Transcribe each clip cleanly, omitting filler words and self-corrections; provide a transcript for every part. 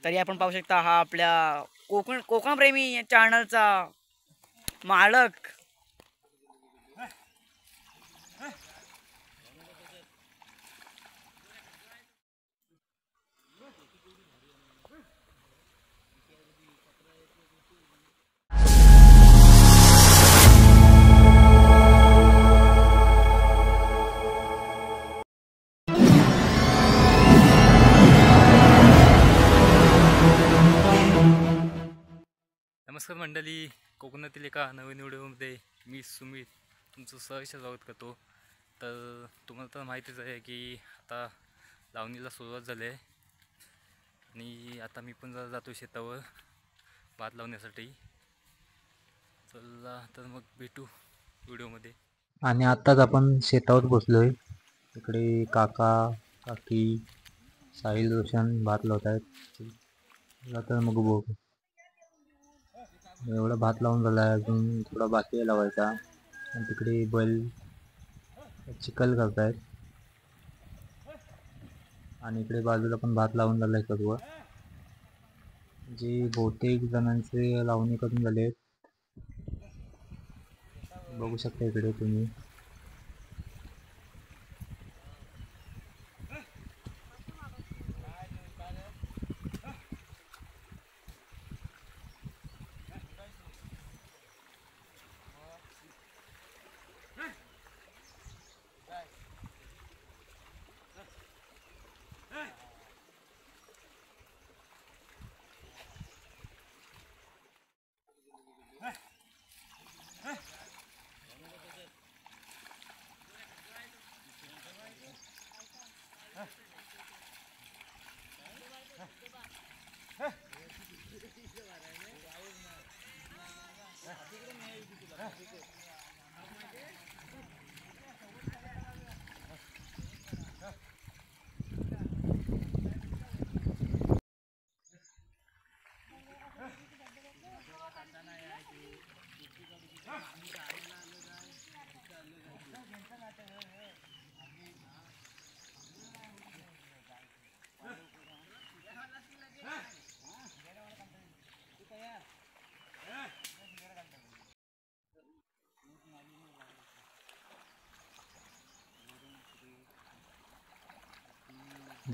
तरी आपण पाहू शकता हा आपल्या कोकण प्रेमी चॅनलचा मालक नमस्कार मंडळी, कोकणातील एका नवीन व्हिडिओमध्ये मी सुमित तुमचं सहर्ष स्वागत करतो. तर तुम्हाला तर माहितीच आहे की आता लावणीला सुरुवात झाली आहे आणि आता मी पण जरा जातो शेतावर भात लावण्यासाठी. चला तर मग भेटू व्हिडिओमध्ये. आणि आत्ताच आपण शेतावर बसलोय. इकडे काका काकी साहिल रोशन भात लावत आहेत. तर मग बघू, एवढा भात लावून झाला आहे, अजून थोडा बाकी आहे लावायचा. आणि तिकडे बैल चिखल करतायत आणि इकडे बाजूला पण भात लावून झाला आहे सर्व. जे बहुतेक जणांचे लावणी करून झाले आहेत, बघू शकता इकडे तुम्ही.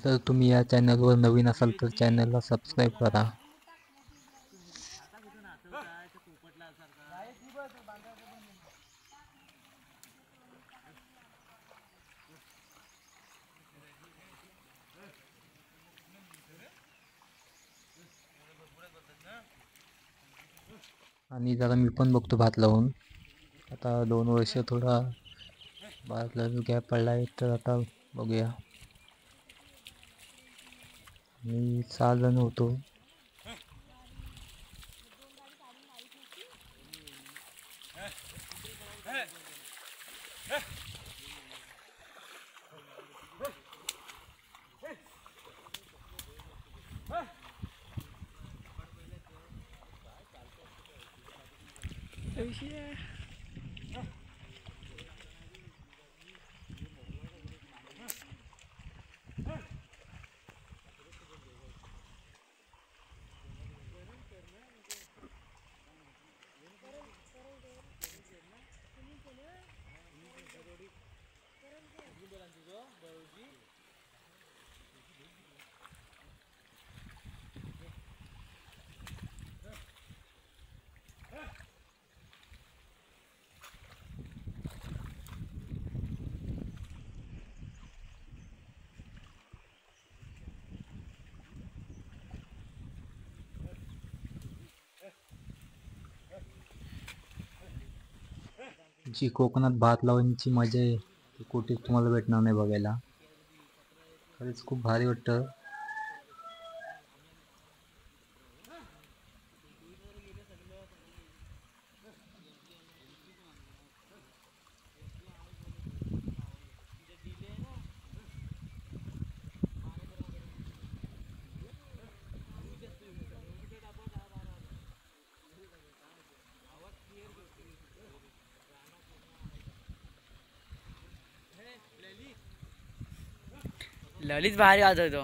जर तुम्ही या चॅनलवर नवीन असाल तर चॅनलला सबस्क्राईब करा. आणि जरा मी पण बघतो भात लावून. आता 2 वर्ष थोडा भात लावून गॅप पडला आहे, तर आता बघूया. मी 6 जण होतो. जी कोकणात भात लावण्याची मजा आहे ती कुठेच तुम्हाला भेटणार नाही बघायला. खरंच खूप भारी वाटतं. ललित भारी वाजवतो.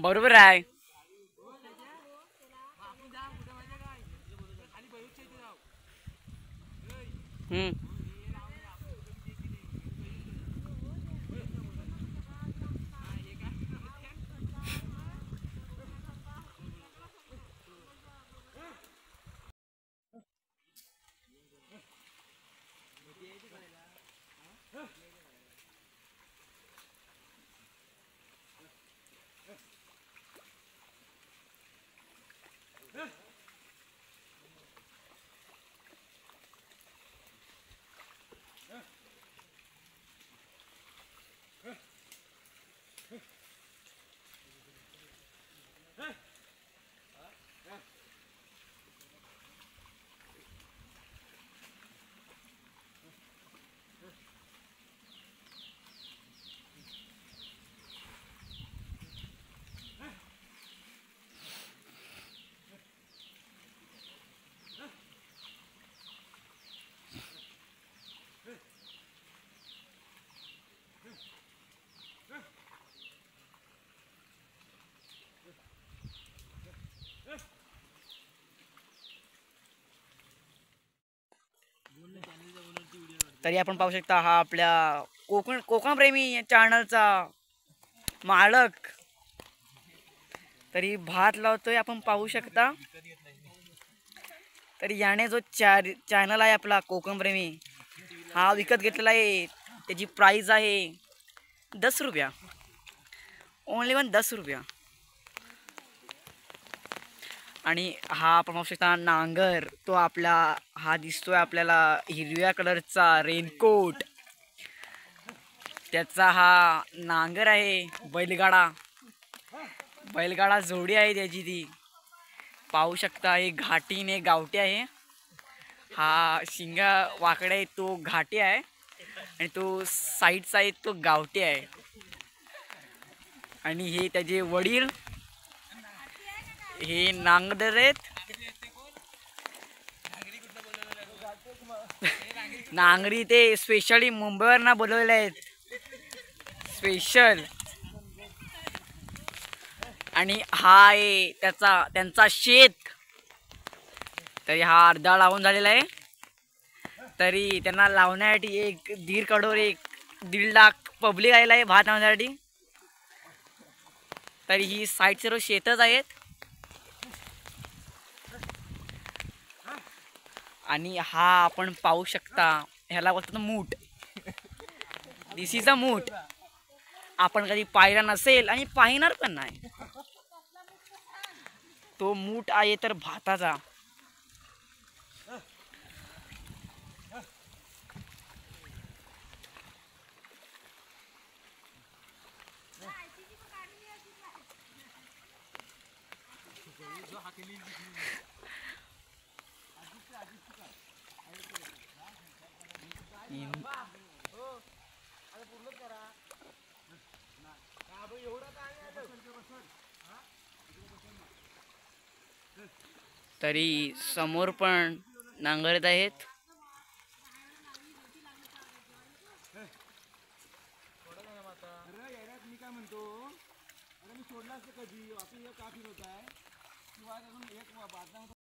बरोबर आहे. हम्म. तरी आपण पाहू शकता हा आपल्या कोकणप्रेमी चॅनलचा मालक तरी भात लावतोय आपण पाहू शकता. तरी याने जो चॅनल आहे आपला कोकणप्रेमी हा विकत घेतलेला आहे. त्याची प्राइस आहे 10 रुपया. ओनली 10 रुपया. आणि हा आपण पाहू शकता नांगर तो आपला हा दिसतोय आपल्याला हिरव्या कलरचा रेनकोट त्याचा हा नांगर आहे. बैलगाडा जोडी आहे त्याची ती पाहू शकता. एक घाटीने गावठी आहे. हा शिंगा वाकडा आहे तो घाटी आहे आणि तो साईडचा आहे तो गावठी आहे. आणि हे त्याचे वडील हे नांगरदार आहेत. नांगरी ते स्पेशली मुंबईवरनं बोलवलेले आहेत स्पेशल. आणि हा आहे त्यांचा शेत. तरी हा अर्धा लावून झालेला आहे. तरी त्यांना लावण्यासाठी एक 1.5 लाख पब्लिक आलेला आहे भात लावण्यासाठी. तरी ही साईड सर्व शेतच आहेत. आणि हा आपण पाहू शकता ह्याला बोलतात मूठ. दिस इज अ मूठ. आपण कधी पाहिला नसेल आणि पाहणार पण नाही. तो मूठ आहे तर भाताचा. तरी समोर पण नांगरत आहेत. मी सोडला असतं कधी असं एक काफी होत आहे किंवा अजून एक बातम्या